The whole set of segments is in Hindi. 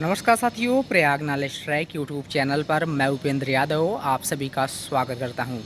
नमस्कार साथियों, Prayag knowledge track YouTube channel पर मैं उपेंद्र यादव आप सभी का स्वागत करता हूं।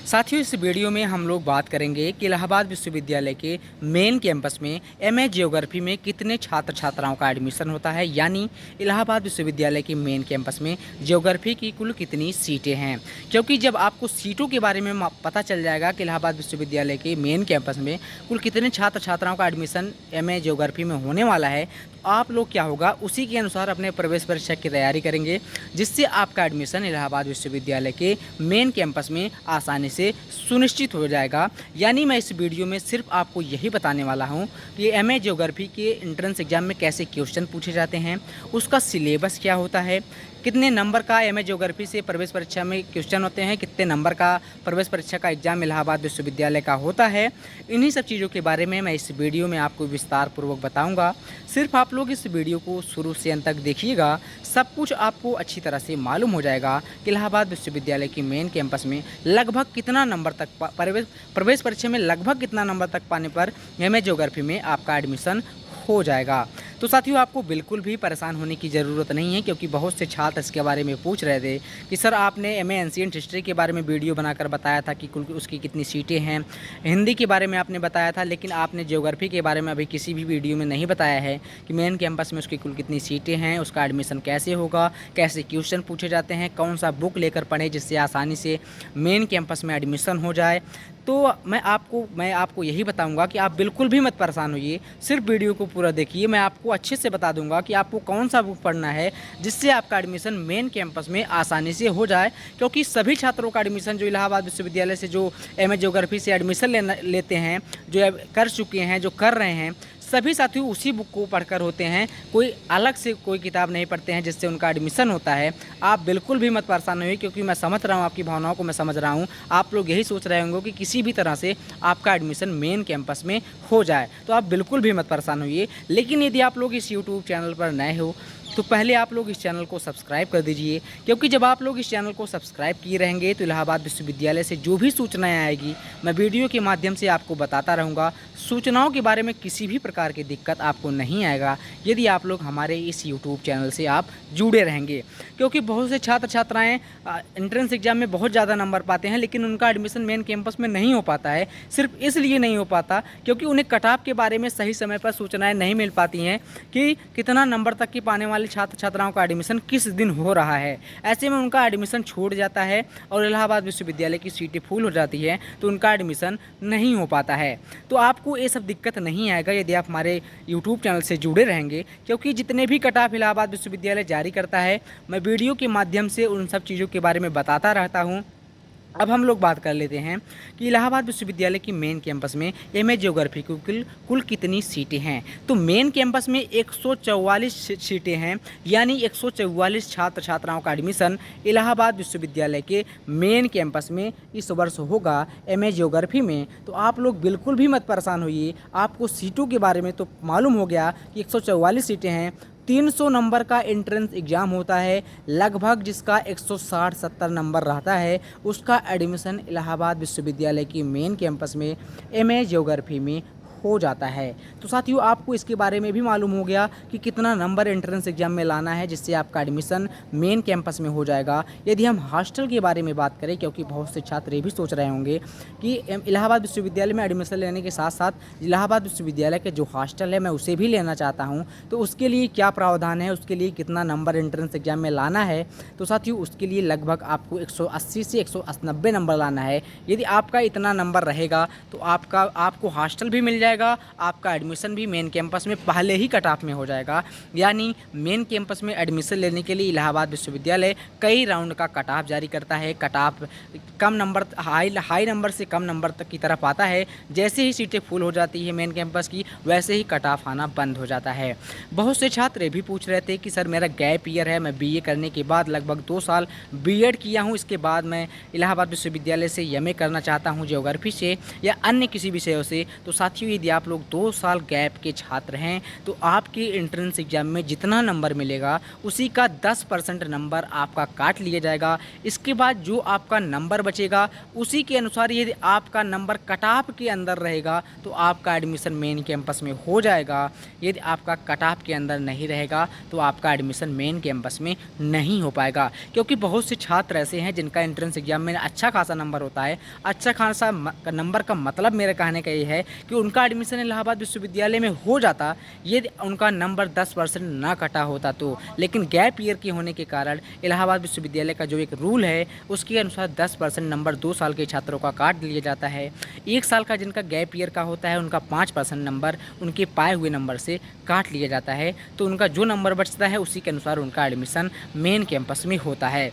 साथियों, इस वीडियो में हम लोग बात करेंगे कि इलाहाबाद विश्वविद्यालय के मेन कैंपस में एमए ज्योग्राफी में कितने छात्र छात्राओं का एडमिशन होता है, यानी इलाहाबाद विश्वविद्यालय के मेन कैंपस में ज्योग्राफी की कुल कितनी सीटें हैं। क्योंकि जब आपको सीटों के बारे में पता चल जाएगा कि इलाहाबाद विश्वविद्यालय के मेन कैंपस में कुल कितने छात्र छात्राओं का एडमिशन एमए ज्योग्राफी में होने वाला है, तो आप लोग क्या होगा उसी के अनुसार अपने प्रवेश परीक्षा की तैयारी करेंगे, जिससे आपका एडमिशन इलाहाबाद विश्वविद्यालय के मेन कैंपस में आसानी से सुनिश्चित हो जाएगा। यानी मैं इस वीडियो में सिर्फ आपको यही बताने वाला हूं कि एमए ज्योग्राफी के एंट्रेंस एग्जाम में कैसे क्वेश्चन पूछे जाते हैं, उसका सिलेबस क्या होता है, कितने नंबर का एमए ज्योग्राफी से प्रवेश परीक्षा में क्वेश्चन होते हैं, कितने नंबर का प्रवेश परीक्षा का एग्जाम इलाहाबाद विश्वविद्यालय का होता है। इन्हीं सब चीज़ों के बारे में मैं इस वीडियो में आपको विस्तार पूर्वक बताऊंगा। सिर्फ आप लोग इस वीडियो को शुरू से अंत तक देखिएगा, सब कुछ आपको अच्छी तरह से मालूम हो जाएगा कि इलाहाबाद विश्वविद्यालय की मेन कैंपस में लगभग कितना नंबर तक प्रवेश परीक्षा में लगभग कितना नंबर तक पाने पर एमए ज्योग्राफी में आपका एडमिशन हो जाएगा। तो साथियों, आपको बिल्कुल भी परेशान होने की ज़रूरत नहीं है, क्योंकि बहुत से छात्र इसके बारे में पूछ रहे थे कि सर आपने एमए एंशिएंट हिस्ट्री के बारे में वीडियो बनाकर बताया था कि कुल उसकी कितनी सीटें हैं, हिंदी के बारे में आपने बताया था, लेकिन आपने ज्योग्राफी के बारे में अभी किसी भी वीडियो में नहीं बताया है कि मेन कैंपस में उसकी कुल कितनी सीटें हैं, उसका एडमिशन कैसे होगा, कैसे क्वेश्चन पूछे जाते हैं, कौन सा बुक लेकर पढ़ें जिससे आसानी से मेन कैंपस में एडमिशन हो जाए। तो मैं आपको यही बताऊंगा कि आप बिल्कुल भी मत परेशान होइए, सिर्फ वीडियो को पूरा देखिए। मैं आपको अच्छे से बता दूंगा कि आपको कौन सा बुक पढ़ना है जिससे आपका एडमिशन मेन कैंपस में आसानी से हो जाए। क्योंकि सभी छात्रों का एडमिशन जो इलाहाबाद विश्वविद्यालय से जो एमए ज्योग्राफी से एडमिशन लेते हैं, जो कर चुके हैं, जो कर रहे हैं, सभी साथियों उसी बुक को पढ़कर होते हैं। कोई अलग से कोई किताब नहीं पढ़ते हैं जिससे उनका एडमिशन होता है। आप बिल्कुल भी मत परेशान होइए, क्योंकि मैं समझ रहा हूँ, आपकी भावनाओं को मैं समझ रहा हूँ। आप लोग यही सोच रहे होंगे कि किसी भी तरह से आपका एडमिशन मेन कैंपस में हो जाए, तो आप बिल्कुल भी मत परेशान होइए। लेकिन यदि आप लोग इस यूट्यूब चैनल पर नए हो तो पहले आप लोग इस चैनल को सब्सक्राइब कर दीजिए, क्योंकि जब आप लोग इस चैनल को सब्सक्राइब किए रहेंगे तो इलाहाबाद विश्वविद्यालय से जो भी सूचनाएं आएगी मैं वीडियो के माध्यम से आपको बताता रहूँगा। सूचनाओं के बारे में किसी भी प्रकार की दिक्कत आपको नहीं आएगा यदि आप लोग हमारे इस यूट्यूब चैनल से आप जुड़े रहेंगे। क्योंकि बहुत से छात्र छात्राएँ एंट्रेंस एग्जाम में बहुत ज़्यादा नंबर पाते हैं, लेकिन उनका एडमिशन मेन कैंपस में नहीं हो पाता है। सिर्फ इसलिए नहीं हो पाता क्योंकि उन्हें कट ऑफ के बारे में सही समय पर सूचनाएँ नहीं मिल पाती हैं कि कितना नंबर तक की पाने वाले छात्र छात्राओं का एडमिशन किस दिन हो रहा है। ऐसे में उनका एडमिशन छूट जाता है और इलाहाबाद विश्वविद्यालय की सीटें फुल हो जाती है, तो उनका एडमिशन नहीं हो पाता है। तो आपको ये सब दिक्कत नहीं आएगा यदि आप हमारे यूट्यूब चैनल से जुड़े रहेंगे, क्योंकि जितने भी कट ऑफ इलाहाबाद विश्वविद्यालय जारी करता है मैं वीडियो के माध्यम से उन सब चीज़ों के बारे में बताता रहता हूँ। अब हम लोग बात कर लेते हैं कि इलाहाबाद विश्वविद्यालय की मेन कैंपस में एमए ज्योग्राफी की कुल कितनी सीटें हैं। तो मेन कैंपस में 144 सीटें हैं, यानी 144 छात्र छात्राओं का एडमिशन इलाहाबाद विश्वविद्यालय के मेन कैंपस में इस वर्ष होगा एमए ज्योग्राफी में। तो आप लोग बिल्कुल भी मत परेशान होइए। आपको सीटों के बारे में तो मालूम हो गया कि 144 सीटें हैं, 300 नंबर का एंट्रेंस एग्ज़ाम होता है, लगभग जिसका 160-70 नंबर रहता है उसका एडमिशन इलाहाबाद विश्वविद्यालय की मेन कैंपस में एमए ज्योग्राफी में हो जाता है। तो साथियों, आपको इसके बारे में भी मालूम हो गया कि कितना नंबर एंट्रेंस एग्जाम में लाना है जिससे आपका एडमिशन मेन कैंपस में हो जाएगा। यदि हम हॉस्टल के बारे में बात करें, क्योंकि बहुत से छात्र ये भी सोच रहे होंगे कि इलाहाबाद विश्वविद्यालय में एडमिशन लेने के साथ साथ इलाहाबाद विश्वविद्यालय के जो हॉस्टल है मैं उसे भी लेना चाहता हूँ, तो उसके लिए क्या प्रावधान है, उसके लिए कितना नंबर एंट्रेंस एग्जाम में लाना है। तो साथियों, उसके लिए लगभग आपको 180 से 190 नंबर लाना है। यदि आपका इतना नंबर रहेगा तो आपको हॉस्टल भी मिल जाएगा, आपका एडमिशन भी मेन कैंपस में पहले ही कट ऑफ में हो जाएगा। यानी मेन कैंपस में एडमिशन लेने के लिए इलाहाबाद विश्वविद्यालय कई राउंड का कट ऑफ जारी करता है। कट ऑफ कम नंबर हाई नंबर से कम नंबर तक की तरफ आता है। जैसे ही सीटें फुल हो जाती है मेन कैंपस की, वैसे ही कट ऑफ आना बंद हो जाता है। बहुत से छात्र ये भी पूछ रहे थे कि सर मेरा गैप ईयर है, मैं बीए करने के बाद लगभग 2 साल बीएड किया हूँ, इसके बाद मैं इलाहाबाद विश्वविद्यालय से एमए करना चाहता हूँ ज्योग्राफी से या अन्य किसी विषयों से। तो साथियों, यदि आप लोग 2 साल गैप के छात्र हैं तो आपके एंट्रेंस एग्ज़ाम में जितना नंबर मिलेगा उसी का 10% नंबर आपका काट लिया जाएगा। इसके बाद जो आपका नंबर बचेगा उसी के अनुसार यदि आपका नंबर कट ऑफ के अंदर रहेगा तो आपका एडमिशन मेन कैंपस में हो जाएगा। यदि आपका कट ऑफ के अंदर नहीं रहेगा तो आपका एडमिशन मेन कैंपस में नहीं हो पाएगा, क्योंकि बहुत से छात्र ऐसे हैं जिनका एंट्रेंस एग्जाम में अच्छा खासा नंबर होता है। अच्छा खासा नंबर का मतलब मेरे कहने का ये है कि उनका एडमिशन इलाहाबाद विश्वविद्यालय में हो जाता यदि उनका नंबर 10% ना कटा होता तो, लेकिन गैप ईयर के होने के कारण इलाहाबाद विश्वविद्यालय का जो एक रूल है उसके अनुसार 10% नंबर 2 साल के छात्रों का काट लिया जाता है। 1 साल का जिनका गैप ईयर का होता है उनका 5% नंबर उनके पाए हुए नंबर से काट लिया जाता है, तो उनका जो नंबर बचता है उसी के अनुसार उनका एडमिशन मेन कैंपस में होता है।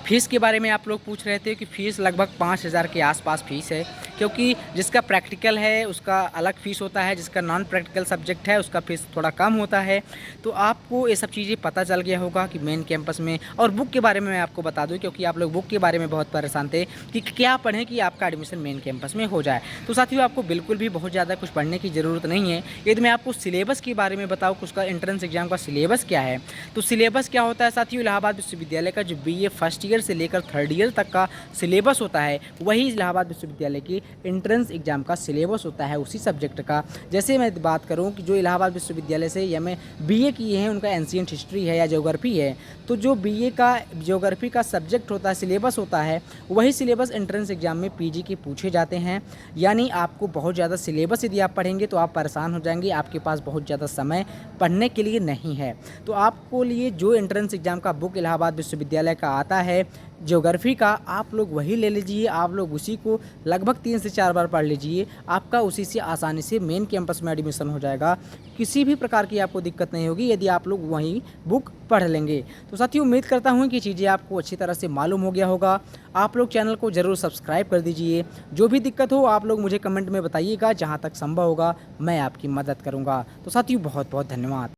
फ़ीस के बारे में आप लोग पूछ रहे थे कि फ़ीस लगभग 5,000 के आसपास फ़ीस है, क्योंकि जिसका प्रैक्टिकल है उसका अलग फ़ीस होता है, जिसका नॉन प्रैक्टिकल सब्जेक्ट है उसका फ़ीस थोड़ा कम होता है। तो आपको ये सब चीज़ें पता चल गया होगा कि मेन कैंपस में। और बुक के बारे में मैं आपको बता दूं, क्योंकि आप लोग बुक के बारे में बहुत परेशान थे कि क्या पढ़ें कि आपका एडमिशन मेन कैंपस में हो जाए। तो साथियों आपको बिल्कुल भी बहुत ज़्यादा कुछ पढ़ने की ज़रूरत नहीं है। यदि मैं आपको सिलेबस के बारे में बताऊँ कि उसका एंट्रेंस एग्जाम का सिलेबस क्या है, तो सिलेबस क्या होता है साथियों, इलाहाबाद विश्वविद्यालय का जो BA फर्स्ट ईयर से लेकर थर्ड ईयर तक का सिलेबस होता है वही इलाहाबाद विश्वविद्यालय की एंट्रेंस एग्जाम का सिलेबस होता है उसी सब्जेक्ट का। जैसे मैं बात करूं कि जो इलाहाबाद विश्वविद्यालय से या मैं BA किए हैं उनका एंशिएंट हिस्ट्री है या ज्योग्राफी है, तो जो BA का ज्योग्राफी का सब्जेक्ट होता है, सिलेबस होता है, वही सिलेबस एंट्रेंस एग्जाम में PG के पूछे जाते हैं। यानी आपको बहुत ज़्यादा सिलेबस यदि आप पढ़ेंगे तो आप परेशान हो जाएंगे, आपके पास बहुत ज़्यादा समय पढ़ने के लिए नहीं है। तो आपको लिए जो एंट्रेंस एग्जाम का बुक इलाहाबाद विश्वविद्यालय का आता है ज्योग्राफी का, आप लोग वही ले लीजिए। आप लोग उसी को लगभग 3 से 4 बार पढ़ लीजिए, आपका उसी से आसानी से मेन कैंपस में एडमिशन हो जाएगा। किसी भी प्रकार की आपको दिक्कत नहीं होगी यदि आप लोग वही बुक पढ़ लेंगे। तो साथियों उम्मीद करता हूँ कि चीज़ें आपको अच्छी तरह से मालूम हो गया होगा। आप लोग चैनल को ज़रूर सब्सक्राइब कर दीजिए। जो भी दिक्कत हो आप लोग मुझे कमेंट में बताइएगा, जहाँ तक संभव होगा मैं आपकी मदद करूँगा। तो साथियों बहुत बहुत धन्यवाद।